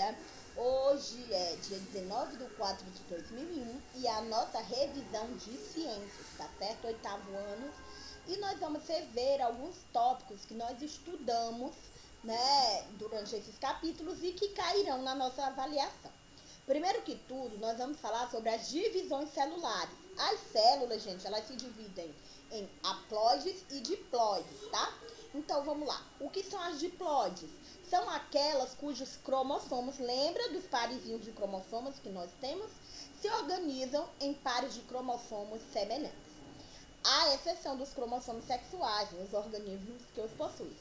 dia. Hoje é dia 19 de 4 de 2001 e a nossa revisão de ciências, tá certo? Oitavo ano. E nós vamos rever alguns tópicos que nós estudamos, né, durante esses capítulos e que cairão na nossa avaliação. Primeiro que tudo, nós vamos falar sobre as divisões celulares. As células, gente, elas se dividem em haploides e diploides, tá? Então, vamos lá. O que são as diploides? São aquelas cujos cromossomos, lembra dos parezinhos de cromossomos que nós temos? Se organizam em pares de cromossomos semelhantes. À exceção dos cromossomos sexuais, os organismos que os possuem.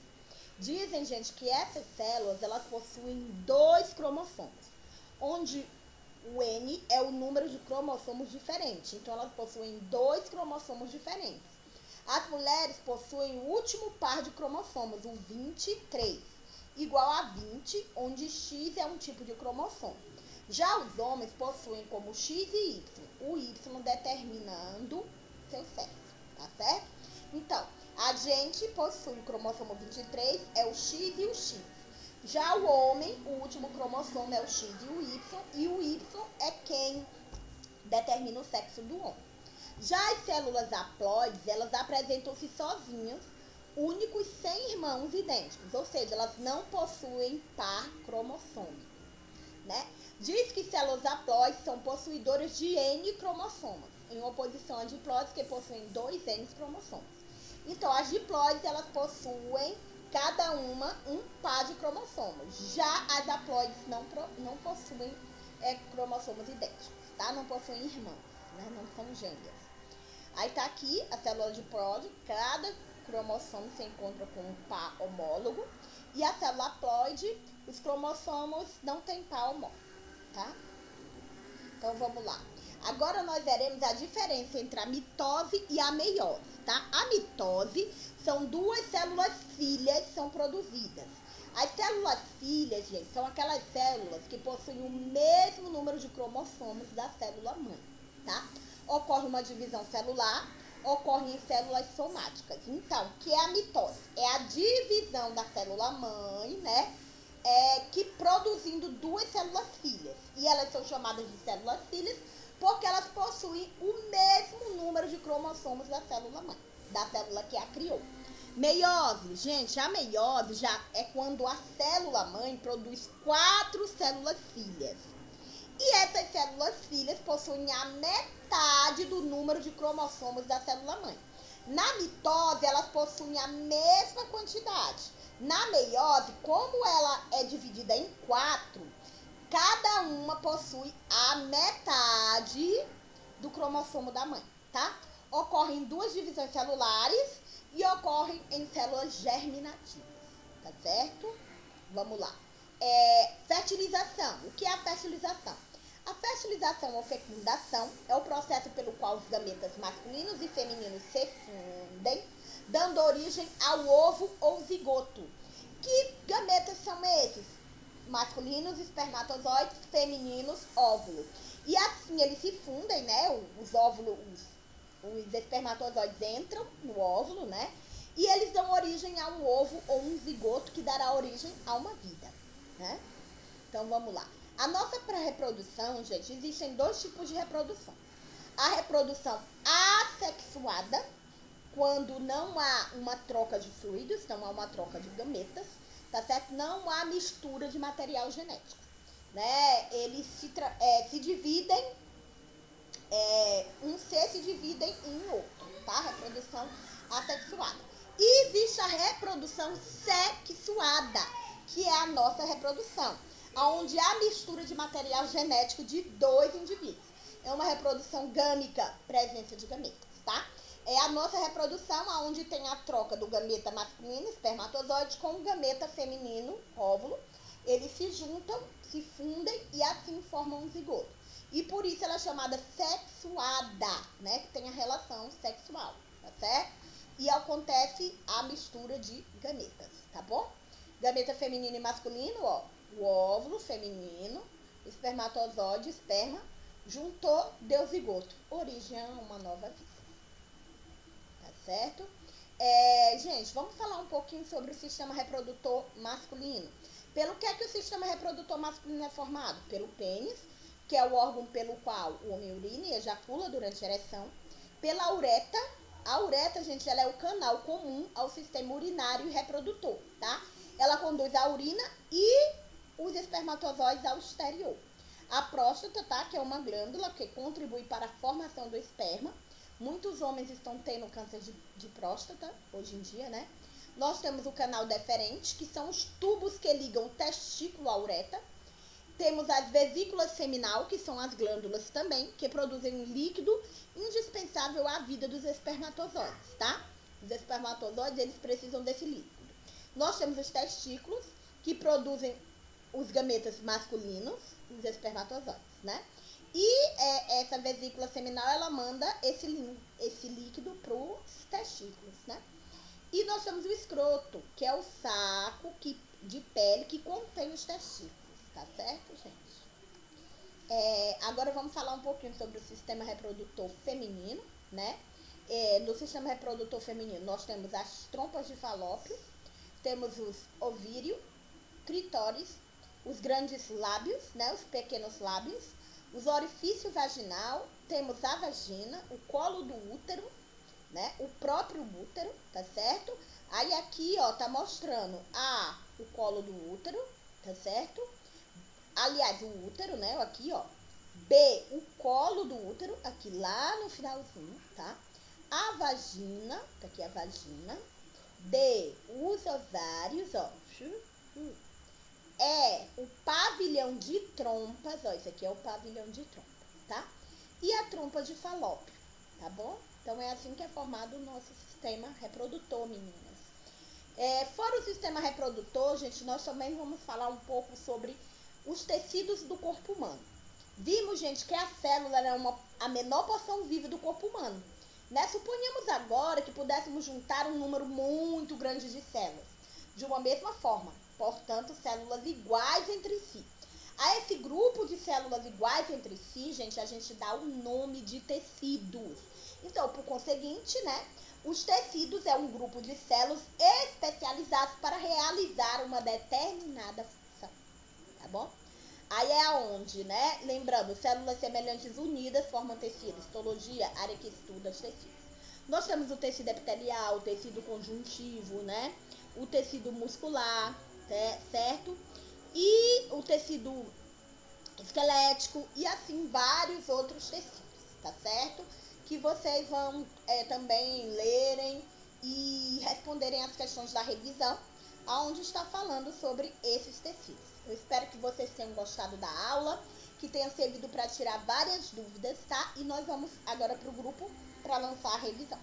Dizem, gente, que essas células, elas possuem dois cromossomos, onde o N é o número de cromossomos diferente. Então, elas possuem dois cromossomos diferentes. As mulheres possuem o último par de cromossomos, o 23, igual a 20, onde X é um tipo de cromossomo. Já os homens possuem como X e Y, o Y determinando seu sexo, tá certo? Então, a gente possui o cromossomo 23, é o X e o X. Já o homem, o último cromossomo é o X e o Y é quem determina o sexo do homem. Já as células haploides, elas apresentam-se sozinhas, únicos, sem irmãos idênticos, ou seja, elas não possuem par cromossômico, né? Diz que células haploides são possuidoras de N cromossomos, em oposição a diploides que possuem dois N cromossomos. Então, as diploides, elas possuem cada uma um par de cromossomos. Já as haploides não possuem cromossomos idênticos, tá? Não possuem irmãos, né? Não são gêmeas. Aí tá aqui a célula diploide, cada cromossomo se encontra com um par homólogo. E a célula haploide, os cromossomos não têm par homólogo, tá? Então vamos lá. Agora nós veremos a diferença entre a mitose e a meiose, tá? A mitose são duas células filhas que são produzidas. As células filhas, gente, são aquelas células que possuem o mesmo número de cromossomos da célula mãe, tá? Ocorre uma divisão celular, ocorre em células somáticas. Então, o que é a mitose? É a divisão da célula mãe, né? Que produzindo duas células filhas. E elas são chamadas de células filhas porque elas possuem o mesmo número de cromossomos da célula mãe, da célula que a criou. Meiose, gente, a meiose já é quando a célula mãe produz 4 células filhas. E essas células filhas possuem a metade do número de cromossomos da célula mãe. Na mitose, elas possuem a mesma quantidade. Na meiose, como ela é dividida em 4, cada uma possui a metade do cromossomo da mãe, tá? Ocorrem duas divisões celulares e ocorrem em células germinativas, tá certo? Vamos lá. Fertilização. O que é a fertilização? A fertilização ou fecundação é o processo pelo qual os gametas masculinos e femininos se fundem, dando origem ao ovo ou zigoto. Que gametas são esses? Masculinos, espermatozoides, femininos, óvulo. E assim eles se fundem, né? Os óvulos, os espermatozoides entram no óvulo, né? E eles dão origem a um ovo ou um zigoto que dará origem a uma vida, né? Então vamos lá. A nossa reprodução, gente, existem dois tipos de reprodução. A reprodução assexuada, quando não há uma troca de fluidos, não há uma troca de gametas, tá certo? Não há mistura de material genético, né? Eles se dividem, um ser se dividem em outro, tá? Reprodução assexuada. E existe a reprodução sexuada, que é a nossa reprodução, onde há mistura de material genético de dois indivíduos. É uma reprodução gâmica, presença de gametas, tá? É a nossa reprodução, onde tem a troca do gameta masculino, espermatozoide, com o gameta feminino, óvulo. Eles se juntam, se fundem e assim formam um zigoto. E por isso ela é chamada sexuada, né? Que tem a relação sexual, tá certo? E acontece a mistura de gametas, tá bom? Gameta feminino e masculino, ó. O óvulo feminino, o espermatozoide, esperma, juntou, deu zigoto, origem a uma nova vida. Tá certo? Gente, vamos falar um pouquinho sobre o sistema reprodutor masculino. Pelo que é que o sistema reprodutor masculino é formado? Pelo pênis, que é o órgão pelo qual o homem urina e ejacula durante a ereção. Pela uretra. A uretra, gente, ela é o canal comum ao sistema urinário e reprodutor, tá? Ela conduz a urina e os espermatozoides ao exterior. A próstata, tá? Que é uma glândula que contribui para a formação do esperma. Muitos homens estão tendo câncer de próstata hoje em dia, né? Nós temos o canal deferente, que são os tubos que ligam o testículo à uretra. Temos as vesículas seminal, que são as glândulas também, que produzem um líquido indispensável à vida dos espermatozoides, tá? Os espermatozoides, eles precisam desse líquido. Nós temos os testículos, que produzem os gametas masculinos, os espermatozoides, né? E essa vesícula seminal, ela manda esse líquido para os testículos, né? E nós temos o escroto, que é o saco de pele que contém os testículos, tá certo, gente? Agora vamos falar um pouquinho sobre o sistema reprodutor feminino, né? No sistema reprodutor feminino, nós temos as trompas de Falópio, temos os ovírios, clitóris, os grandes lábios, né? Os pequenos lábios, os orifícios vaginal, temos a vagina, o colo do útero, né? O próprio útero, tá certo? Aí aqui, ó, tá mostrando o colo do útero, tá certo? Aliás, o útero, né? Aqui, ó. B, o colo do útero, aqui lá no finalzinho, tá? A vagina, tá aqui a vagina. D, os ovários, ó. O pavilhão de trompas, ó. Isso aqui é o pavilhão de trompas, tá? E a trompa de Falópio, tá bom? Então, é assim que é formado o nosso sistema reprodutor, meninas. Fora o sistema reprodutor, gente, nós também vamos falar um pouco sobre os tecidos do corpo humano. Vimos, gente, que a célula é a menor porção viva do corpo humano. Né? Suponhamos agora que pudéssemos juntar um número muito grande de células, de uma mesma forma, portanto, células iguais entre si. A esse grupo de células iguais entre si, gente, a gente dá o nome de tecidos. Então, por conseguinte, né, os tecidos é um grupo de células especializados para realizar uma determinada função, tá bom? Aí é aonde, né, lembrando, células semelhantes unidas formam tecido, histologia, área que estuda os tecidos. Nós temos o tecido epitelial, o tecido conjuntivo, né, o tecido muscular, certo? E o tecido esquelético e assim vários outros tecidos, tá certo? Que vocês vão também lerem e responderem as questões da revisão, onde está falando sobre esses tecidos. Eu espero que vocês tenham gostado da aula, que tenha servido para tirar várias dúvidas, tá? E nós vamos agora para o grupo para lançar a revisão.